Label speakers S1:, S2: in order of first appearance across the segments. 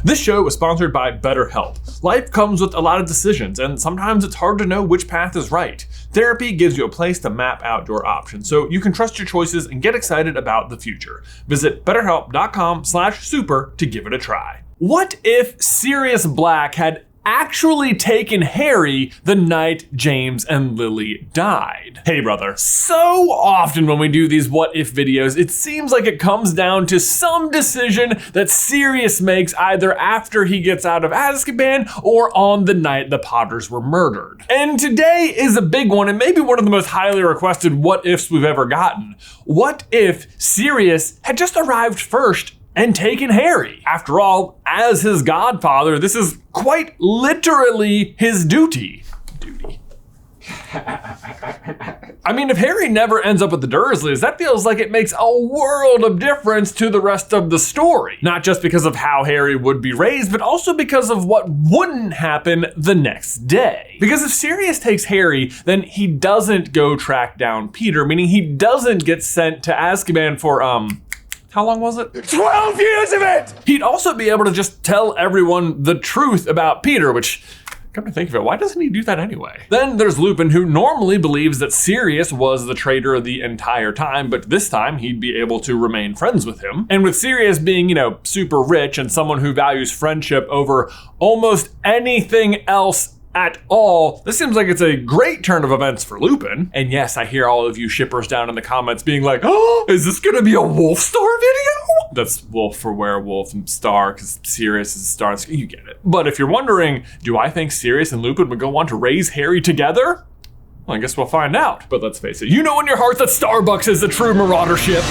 S1: This show is sponsored by BetterHelp. Life comes with a lot of decisions, and sometimes it's hard to know which path is right. Therapy gives you a place to map out your options, so you can trust your choices and get excited about the future. Visit betterhelp.com/super to give it a try. What if Sirius Black had actually taken Harry the night James and Lily died? Hey brother, so often when we do these what if videos, it seems like it comes down to some decision that Sirius makes either after he gets out of Azkaban or on the night the Potters were murdered. And today is a big one, and maybe one of the most highly requested what ifs we've ever gotten. What if Sirius had just arrived first and taken Harry? After all, as his godfather, this is quite literally his duty. I mean, if Harry never ends up with the Dursleys, that feels like it makes a world of difference to the rest of the story. Not just because of how Harry would be raised, but also because of what wouldn't happen the next day. Because if Sirius takes Harry, then he doesn't go track down Peter, meaning he doesn't get sent to Azkaban for, how long was it? 12 years of it! He'd also be able to just tell everyone the truth about Peter, which, come to think of it, why doesn't he do that anyway? Then there's Lupin, who normally believes that Sirius was the traitor the entire time, but this time he'd be able to remain friends with him. And with Sirius being, super rich and someone who values friendship over almost anything else at all, this seems like it's a great turn of events for Lupin. And yes, I hear all of you shippers down in the comments being like, oh, is this gonna be a Wolf Star video? That's Wolf for werewolf and Star, because Sirius is a star, you get it. But if you're wondering, do I think Sirius and Lupin would go on to raise Harry together? Well, I guess we'll find out. But let's face it, you know in your heart that Starbucks is the true maraudership.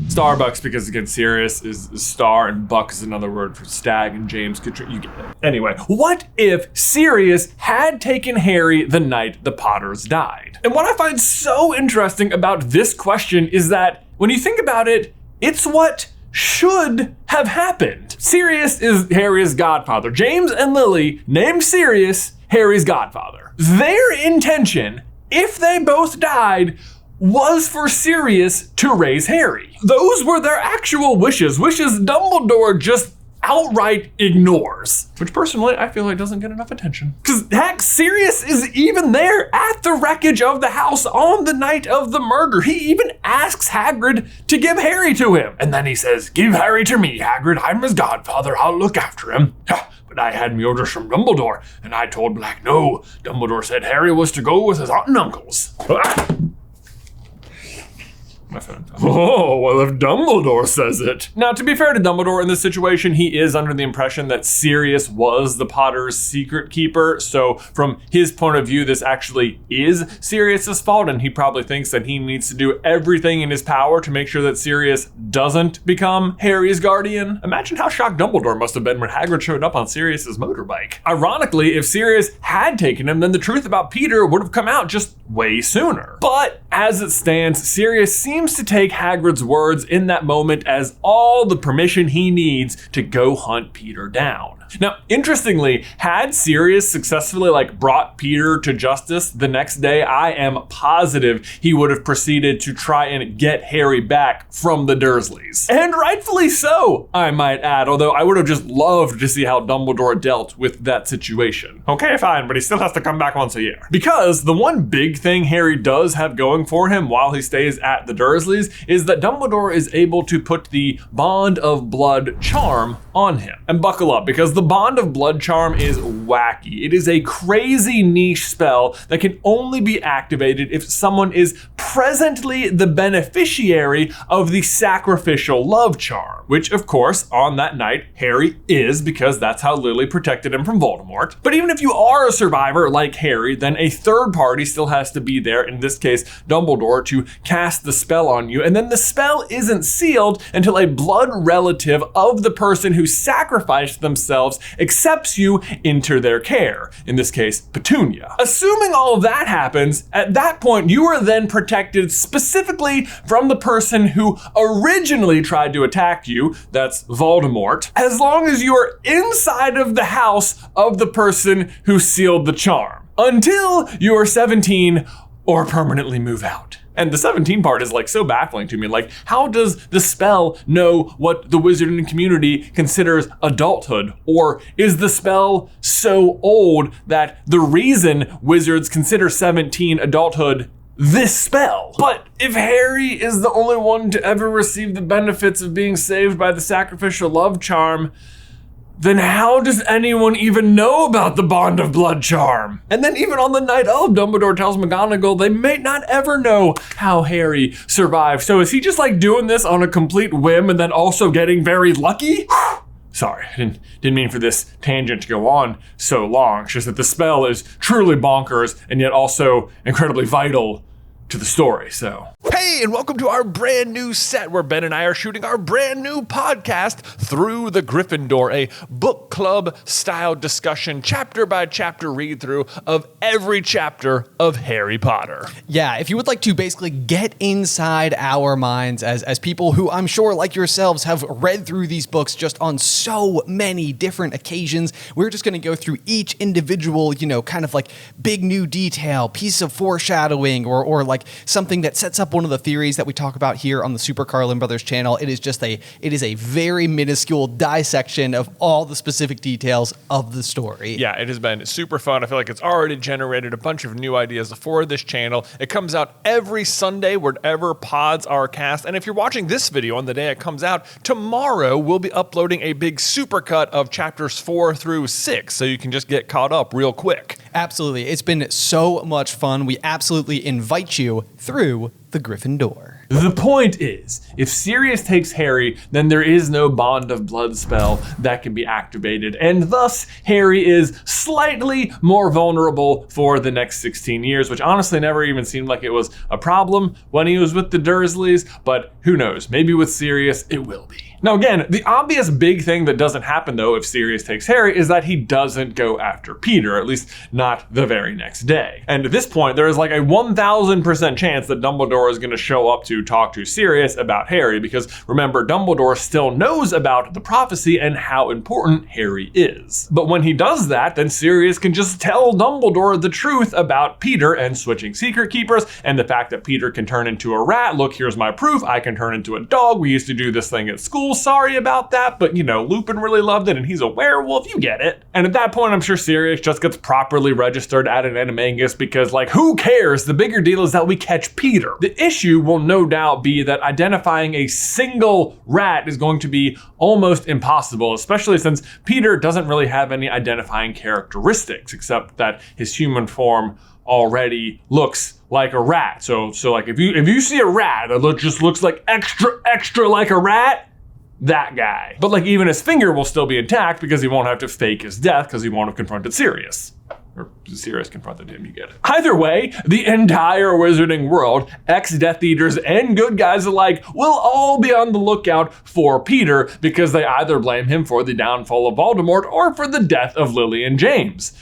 S1: Starbucks, because again, Sirius is star and Buck is another word for stag, and James could, you get it. Anyway, what if Sirius had taken Harry the night the Potters died? And what I find so interesting about this question is that when you think about it, it's what should have happened. Sirius is Harry's godfather. James and Lily named Sirius Harry's godfather. Their intention, if they both died, was for Sirius to raise Harry. Those were their actual wishes Dumbledore just outright ignores. Which personally, I feel like doesn't get enough attention. Because heck, Sirius is even there at the wreckage of the house on the night of the murder. He even asks Hagrid to give Harry to him. And then he says, give Harry to me, Hagrid. I'm his godfather. I'll look after him. But I had me orders from Dumbledore, and I told Black no. Dumbledore said Harry was to go with his aunt and uncles. Oh, well, if Dumbledore says it. Now, to be fair to Dumbledore in this situation, he is under the impression that Sirius was the Potter's secret keeper. So from his point of view, this actually is Sirius's fault, and he probably thinks that he needs to do everything in his power to make sure that Sirius doesn't become Harry's guardian. Imagine how shocked Dumbledore must have been when Hagrid showed up on Sirius's motorbike. Ironically, if Sirius had taken him, then the truth about Peter would have come out just way sooner. But as it stands, Sirius seems to take Hagrid's words in that moment as all the permission he needs to go hunt Peter down. Now, interestingly, had Sirius successfully brought Peter to justice the next day, I am positive he would have proceeded to try and get Harry back from the Dursleys. And rightfully so, I might add, although I would have just loved to see how Dumbledore dealt with that situation. Okay, fine, but he still has to come back once a year. Because the one big thing Harry does have going for him while he stays at the Dursleys is that Dumbledore is able to put the Bond of Blood charm on him. And buckle up, because the Bond of Blood charm is wacky. It is a crazy niche spell that can only be activated if someone is presently the beneficiary of the sacrificial love charm, which of course on that night Harry is, because that's how Lily protected him from Voldemort. But even if you are a survivor like Harry, then a third party still has to be there, in this case Dumbledore, to cast the spell on you, and then the spell isn't sealed until a blood relative of the person who sacrificed themselves accepts you into their care, in this case Petunia. Assuming all of that happens, at that point you are then protected specifically from the person who originally tried to attack you, that's Voldemort, as long as you are inside of the house of the person who sealed the charm, until you are 17 or permanently move out. And the 17 part is like so baffling to me. Like, how does the spell know what the wizarding community considers adulthood? Or is the spell so old that the reason wizards consider 17 adulthood this spell? But if Harry is the only one to ever receive the benefits of being saved by the sacrificial love charm, then how does anyone even know about the Bond of Blood charm? And then even on the night of, Dumbledore tells McGonagall they may not ever know how Harry survived. So is he just like doing this on a complete whim and then also getting very lucky? Sorry, I didn't mean for this tangent to go on so long. It's just that the spell is truly bonkers and yet also incredibly vital to the story, so. Hey, and welcome to our brand new set where Ben and I are shooting our brand new podcast, Through the Gryffindor, a book club style discussion, chapter by chapter read through of every chapter of Harry Potter.
S2: Yeah, if you would like to basically get inside our minds as people who I'm sure like yourselves have read through these books just on so many different occasions, we're just going to go through each individual, kind of like big new detail, piece of foreshadowing, or like something that sets up one of the theories that we talk about here on the Super Carlin Brothers channel. It is a very minuscule dissection of all the specific details of the story.
S1: Yeah, it has been super fun. I feel like it's already generated a bunch of new ideas for this channel. It comes out every Sunday wherever pods are cast. And if you're watching this video on the day it comes out, tomorrow we'll be uploading a big supercut of chapters 4 through 6, so you can just get caught up real quick.
S2: Absolutely. It's been so much fun. We absolutely invite you through the Gryffindor.
S1: The point is, if Sirius takes Harry, then there is no Bond of Blood spell that can be activated, and thus Harry is slightly more vulnerable for the next 16 years, which honestly never even seemed like it was a problem when he was with the Dursleys, but who knows, maybe with Sirius it will be. Now again, the obvious big thing that doesn't happen though if Sirius takes Harry is that he doesn't go after Peter, at least not the very next day. And at this point, there is like a 1000% chance that Dumbledore is going to show up to talk to Sirius about Harry, because remember, Dumbledore still knows about the prophecy and how important Harry is. But when he does that, then Sirius can just tell Dumbledore the truth about Peter and switching secret keepers and the fact that Peter can turn into a rat. Look, here's my proof. I can turn into a dog. We used to do this thing at school. Sorry about that, but Lupin really loved it and he's a werewolf, you get it. And at that point, I'm sure Sirius just gets properly registered at an animagus because, like, who cares? The bigger deal is that we catch Peter. The issue will no doubt be that identifying a single rat is going to be almost impossible, especially since Peter doesn't really have any identifying characteristics except that his human form already looks like a rat. So like if you see a rat that just looks like extra like a rat, that guy. But like even his finger will still be intact because he won't have to fake his death because he won't have confronted Sirius. Or Sirius confronted him, you get it. Either way, the entire wizarding world, ex-Death Eaters and good guys alike, will all be on the lookout for Peter because they either blame him for the downfall of Voldemort or for the death of Lily and James.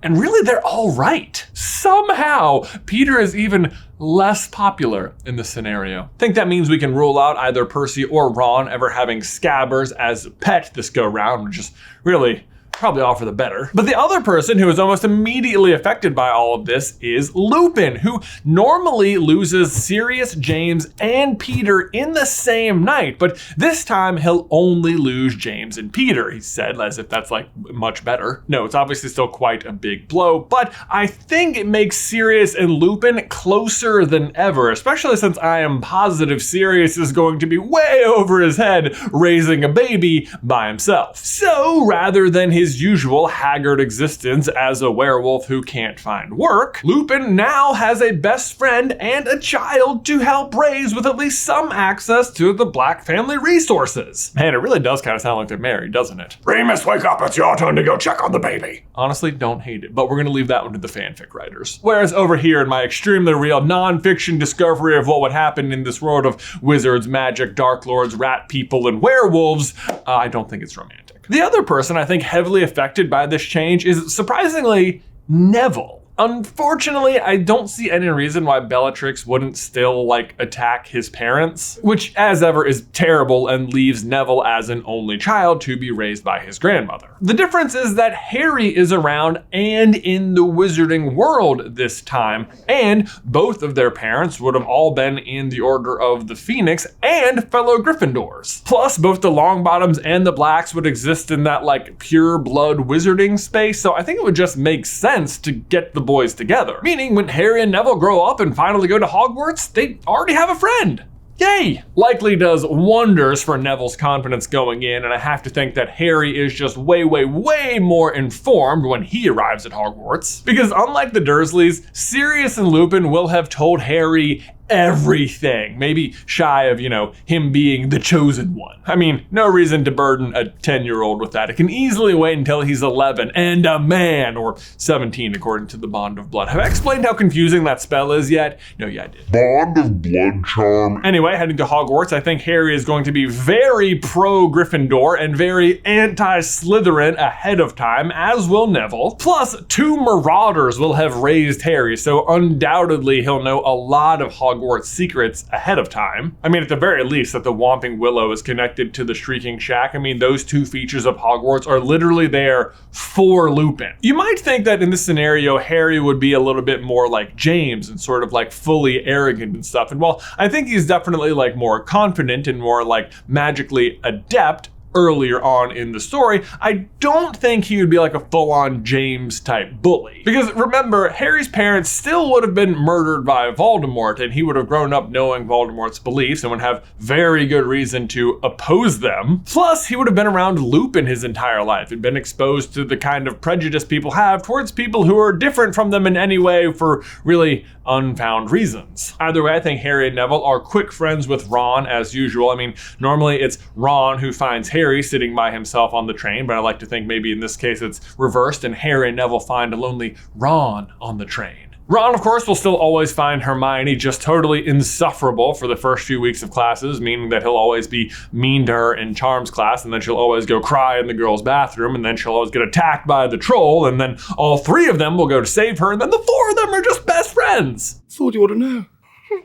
S1: And really, they're all right. Somehow, Peter is even less popular in this scenario. I think that means we can rule out either Percy or Ron ever having Scabbers as a pet this go round, which is really probably all for the better. But the other person who is almost immediately affected by all of this is Lupin, who normally loses Sirius, James, and Peter in the same night, but this time he'll only lose James and Peter, he said, as if that's like much better. No, it's obviously still quite a big blow, but I think it makes Sirius and Lupin closer than ever, especially since I am positive Sirius is going to be way over his head raising a baby by himself. So rather than his usual haggard existence as a werewolf who can't find work, Lupin now has a best friend and a child to help raise with at least some access to the Black family resources. Man, it really does kind of sound like they're married, doesn't it? Remus, wake up, it's your turn to go check on the baby. Honestly, don't hate it, but we're gonna leave that one to the fanfic writers. Whereas over here in my extremely real non-fiction discovery of what would happen in this world of wizards, magic, dark lords, rat people, and werewolves, I don't think it's romantic. The other person I think heavily affected by this change is surprisingly Neville. Unfortunately, I don't see any reason why Bellatrix wouldn't still, attack his parents, which, as ever, is terrible and leaves Neville as an only child to be raised by his grandmother. The difference is that Harry is around and in the wizarding world this time, and both of their parents would have all been in the Order of the Phoenix and fellow Gryffindors. Plus, both the Longbottoms and the Blacks would exist in that, pure blood wizarding space, so I think it would just make sense to get the boys together. Meaning, when Harry and Neville grow up and finally go to Hogwarts, they already have a friend. Yay! Likely does wonders for Neville's confidence going in, and I have to think that Harry is just way more informed when he arrives at Hogwarts. Because unlike the Dursleys, Sirius and Lupin will have told Harry everything, maybe shy of, him being the chosen one. I mean, no reason to burden a 10-year-old with that. It can easily wait until he's 11 and a man, or 17 according to the Bond of Blood. Have I explained how confusing that spell is yet? No, yeah, I did.
S3: Bond of Blood charm.
S1: Anyway, heading to Hogwarts, I think Harry is going to be very pro-Gryffindor and very anti-Slytherin ahead of time, as will Neville. Plus, 2 Marauders will have raised Harry, so undoubtedly he'll know a lot of Hogwarts secrets ahead of time. I mean, at the very least, that the Whomping Willow is connected to the Shrieking Shack. I mean, those 2 features of Hogwarts are literally there for Lupin. You might think that in this scenario, Harry would be a little bit more like James and sort of fully arrogant and stuff. And while I think he's definitely more confident and more magically adept earlier on in the story, I don't think he would be a full-on James type bully. Because remember, Harry's parents still would have been murdered by Voldemort, and he would have grown up knowing Voldemort's beliefs and would have very good reason to oppose them. Plus, he would have been around Lupin his entire life and been exposed to the kind of prejudice people have towards people who are different from them in any way for really unfound reasons. Either way, I think Harry and Neville are quick friends with Ron as usual. I mean, normally it's Ron who finds Harry sitting by himself on the train, but I like to think maybe in this case it's reversed and Harry and Neville find a lonely Ron on the train. Ron, of course, will still always find Hermione just totally insufferable for the first few weeks of classes, meaning that he'll always be mean to her in Charms class, and then she'll always go cry in the girls' bathroom, and then she'll always get attacked by the troll, and then all 3 of them will go to save her, and then the 4 of them are just best friends.
S3: Thought you ought to know.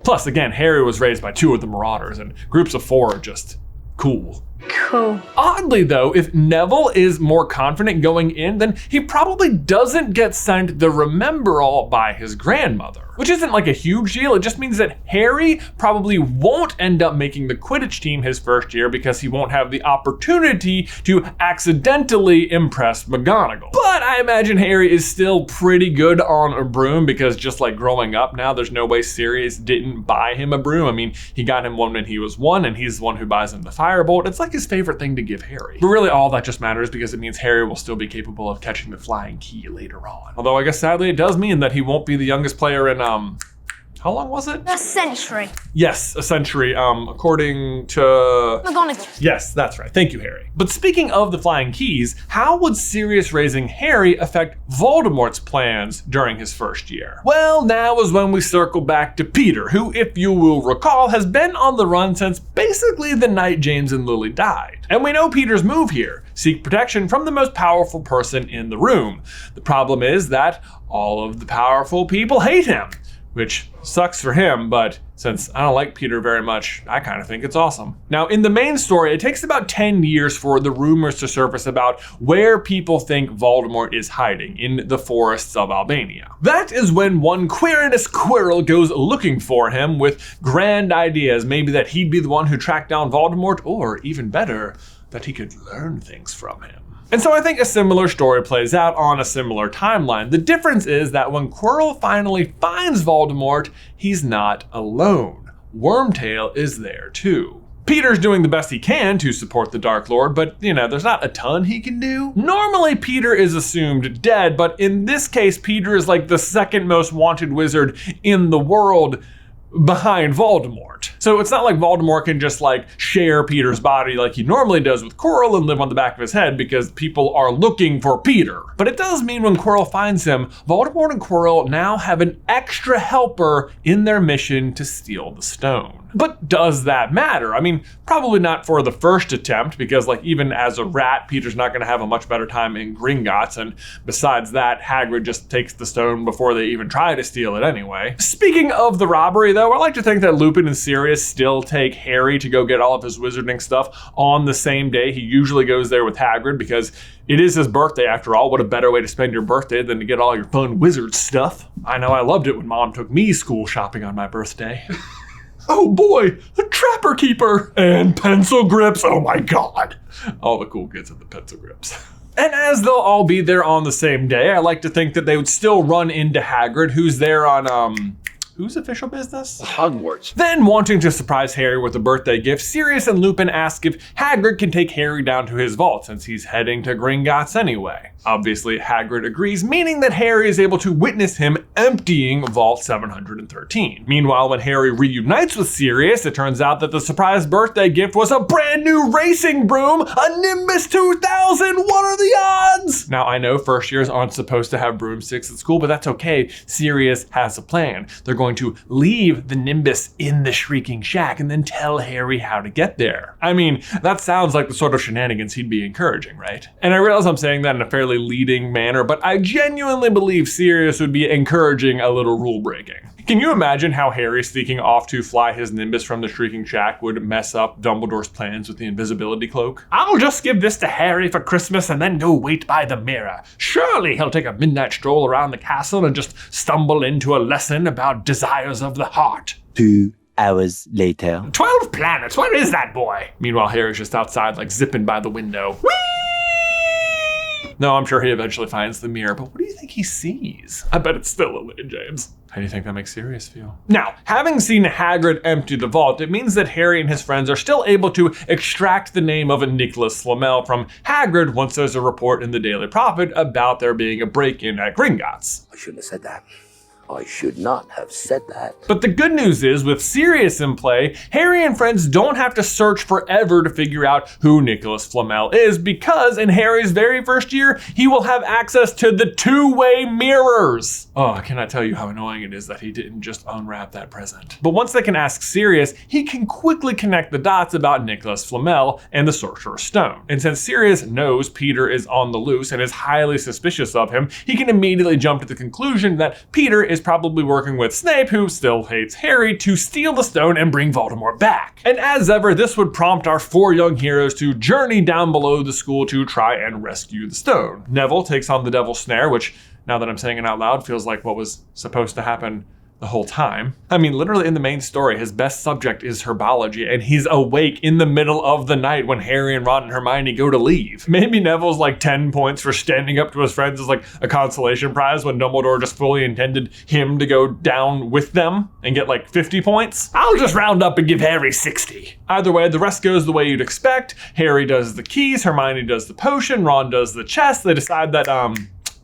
S1: Plus, again, Harry was raised by 2 of the Marauders, and groups of 4 are just cool.
S4: Cool.
S1: Oddly though, if Neville is more confident going in, then he probably doesn't get sent the Remember-All by his grandmother. Which isn't a huge deal, it just means that Harry probably won't end up making the Quidditch team his first year because he won't have the opportunity to accidentally impress McGonagall. But I imagine Harry is still pretty good on a broom because just like growing up now, there's no way Sirius didn't buy him a broom. I mean, he got him one when he was 1 and he's the one who buys him the Firebolt. It's his favorite thing to give Harry. But really all that just matters because it means Harry will still be capable of catching the flying key later on. Although I guess sadly it does mean that he won't be the youngest player in how long was it?
S4: A century.
S1: Yes, a century, according to...
S4: McGonagall.
S1: Yes, that's right. Thank you, Harry. But speaking of the flying keys, how would Sirius raising Harry affect Voldemort's plans during his first year? Well, now is when we circle back to Peter, who, if you will recall, has been on the run since basically the night James and Lily died. And we know Peter's move here, seek protection from the most powerful person in the room. The problem is that all of the powerful people hate him. Which sucks for him, but since I don't like Peter very much, I kind of think it's awesome. Now, in the main story, it takes about 10 years for the rumors to surface about where people think Voldemort is hiding in the forests of Albania. That is when one Quirinus Quirrell goes looking for him with grand ideas, maybe that he'd be the one who tracked down Voldemort, or even better, that he could learn things from him. And so I think a similar story plays out on a similar timeline. The difference is that when Quirrell finally finds Voldemort, he's not alone. Wormtail is there too. Peter's doing the best he can to support the Dark Lord, but there's not a ton he can do. Normally Peter is assumed dead, but in this case Peter is the second most wanted wizard in the world behind Voldemort. So it's not like Voldemort can just like share Peter's body like he normally does with Quirrell and live on the back of his head because people are looking for Peter. But it does mean when Quirrell finds him, Voldemort and Quirrell now have an extra helper in their mission to steal the stone. But does that matter? I mean, probably not for the first attempt, because like even as a rat, Peter's not going to have a much better time in Gringotts, and besides that, Hagrid just takes the stone before they even try to steal it anyway. Speaking of the robbery though, I like to think that Lupin and Sirius still take Harry to go get all of his wizarding stuff on the same day. He usually goes there with Hagrid because it is his birthday after all. What a better way to spend your birthday than to get all your fun wizard stuff. I know I loved it when Mom took me school shopping on my birthday. Oh boy, a Trapper Keeper and pencil grips. Oh my God. All the cool kids have the pencil grips. And as they'll all be there on the same day, I like to think that they would still run into Hagrid, who's there on, whose official business?
S5: Hogwarts.
S1: Then, wanting to surprise Harry with a birthday gift, Sirius and Lupin ask if Hagrid can take Harry down to his vault since he's heading to Gringotts anyway. Obviously, Hagrid agrees, meaning that Harry is able to witness him emptying Vault 713. Meanwhile, when Harry reunites with Sirius, it turns out that the surprise birthday gift was a brand new racing broom, a Nimbus 2000. What are the odds? Now, I know first years aren't supposed to have broomsticks at school, but that's okay. Sirius has a plan. They're going to leave the Nimbus in the Shrieking Shack and then tell Harry how to get there. I mean, that sounds like the sort of shenanigans he'd be encouraging, right? And I realize I'm saying that in a fairly leading manner, but I genuinely believe Sirius would be encouraging a little rule breaking. Can you imagine how Harry sneaking off to fly his Nimbus from the Shrieking Shack would mess up Dumbledore's plans with the invisibility cloak? I'll just give this to Harry for Christmas and then go wait by the mirror. Surely he'll take a midnight stroll around the castle and just stumble into a lesson about desires of the heart.
S6: 2 hours later.
S1: 12 planets, where is that boy? Meanwhile, Harry's just outside like zipping by the window. Whee! No, I'm sure he eventually finds the mirror, but what do you think he sees? I bet it's still Lily and James. How do you think that makes Sirius feel? Now, having seen Hagrid empty the vault, it means that Harry and his friends are still able to extract the name of a Nicholas Flamel from Hagrid once there's a report in the Daily Prophet about there being a break-in at Gringotts.
S5: I shouldn't have said that. I should not have said that.
S1: But the good news is, with Sirius in play, Harry and friends don't have to search forever to figure out who Nicholas Flamel is, because in Harry's very first year, he will have access to the two-way mirrors. Oh, I cannot tell you how annoying it is that he didn't just unwrap that present. But once they can ask Sirius, he can quickly connect the dots about Nicholas Flamel and the Sorcerer's Stone. And since Sirius knows Peter is on the loose and is highly suspicious of him, he can immediately jump to the conclusion that Peter is probably working with Snape, who still hates Harry, to steal the stone and bring Voldemort back. And as ever, this would prompt our four young heroes to journey down below the school to try and rescue the stone. Neville takes on the Devil's Snare, which, now that I'm saying it out loud, feels like what was supposed to happen the whole time. I mean, literally in the main story, his best subject is herbology, and he's awake in the middle of the night when Harry and Ron and Hermione go to leave. Maybe Neville's like 10 points for standing up to his friends as like a consolation prize when Dumbledore just fully intended him to go down with them and get like 50 points. I'll just round up and give Harry 60. Either way, the rest goes the way you'd expect. Harry does the keys, Hermione does the potion, Ron does the chest. They decide that,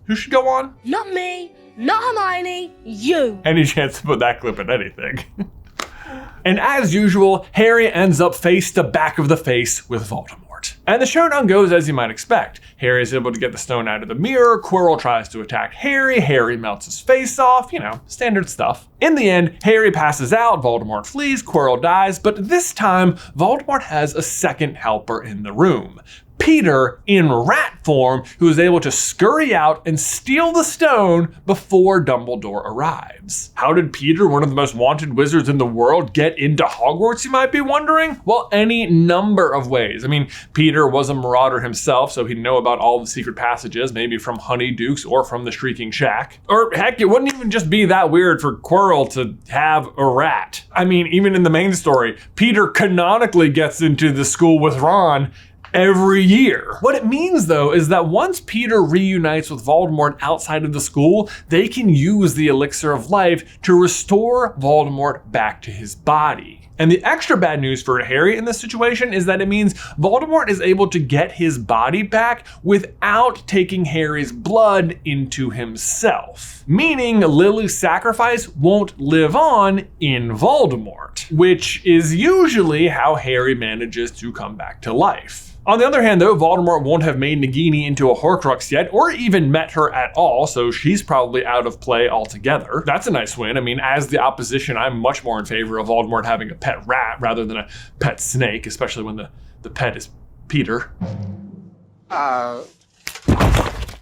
S1: who should go on?
S4: Not me, not Hermione, you.
S1: Any chance to put that clip in anything. And as usual, Harry ends up face to back of the face with Voldemort. And the showdown goes as you might expect. Harry is able to get the stone out of the mirror, Quirrell tries to attack Harry melts his face off, you know, standard stuff. In the end, Harry passes out, Voldemort flees, Quirrell dies, but this time, Voldemort has a second helper in the room. Peter in rat form, who is able to scurry out and steal the stone before Dumbledore arrives. How did Peter, one of the most wanted wizards in the world, get into Hogwarts, you might be wondering? Well, any number of ways. I mean, Peter was a marauder himself, so he'd know about all the secret passages, maybe from Honeydukes or from the Shrieking Shack. Or heck, it wouldn't even just be that weird for Quirrell to have a rat. I mean, even in the main story, Peter canonically gets into the school with Ron every year. What it means, though, is that once Peter reunites with Voldemort outside of the school, they can use the Elixir of Life to restore Voldemort back to his body. And the extra bad news for Harry in this situation is that it means Voldemort is able to get his body back without taking Harry's blood into himself. Meaning Lily's sacrifice won't live on in Voldemort, which is usually how Harry manages to come back to life. On the other hand, though, Voldemort won't have made Nagini into a Horcrux yet, or even met her at all, so she's probably out of play altogether. That's a nice win. I mean, as the opposition, I'm much more in favor of Voldemort having a pet rat rather than a pet snake, especially when the pet is Peter.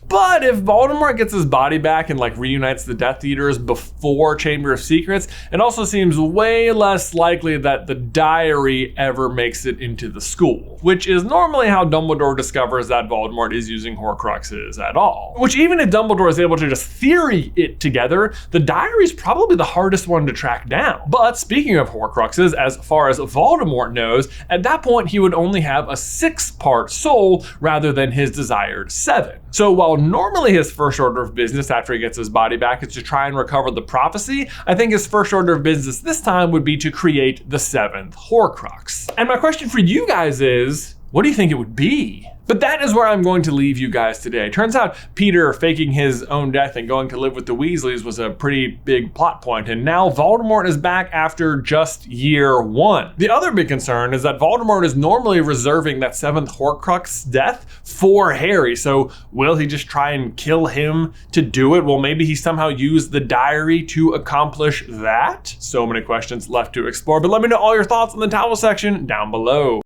S1: But if Voldemort gets his body back and like reunites the Death Eaters before Chamber of Secrets, it also seems way less likely that the diary ever makes it into the school, which is normally how Dumbledore discovers that Voldemort is using Horcruxes at all. Which even if Dumbledore is able to just theory it together, the diary is probably the hardest one to track down. But speaking of Horcruxes, as far as Voldemort knows, at that point he would only have a 6-part soul rather than his desired 7. So while normally his first order of business after he gets his body back is to try and recover the prophecy, I think his first order of business this time would be to create the 7th Horcrux. And my question for you guys is, what do you think it would be? But that is where I'm going to leave you guys today. Turns out Peter faking his own death and going to live with the Weasleys was a pretty big plot point, and now Voldemort is back after just year 1. The other big concern is that Voldemort is normally reserving that 7th Horcrux death for Harry, so will he just try and kill him to do it? Will maybe he somehow use the diary to accomplish that? So many questions left to explore, but let me know all your thoughts in the towel section down below.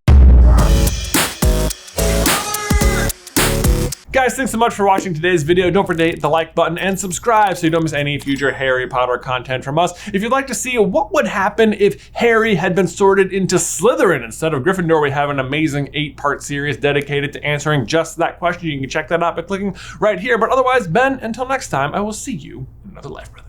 S1: Guys, thanks so much for watching today's video. Don't forget to hit the like button and subscribe so you don't miss any future Harry Potter content from us. If you'd like to see what would happen if Harry had been sorted into Slytherin instead of Gryffindor, we have an amazing 8-part series dedicated to answering just that question. You can check that out by clicking right here. But otherwise, Ben, until next time, I will see you in another life, brother.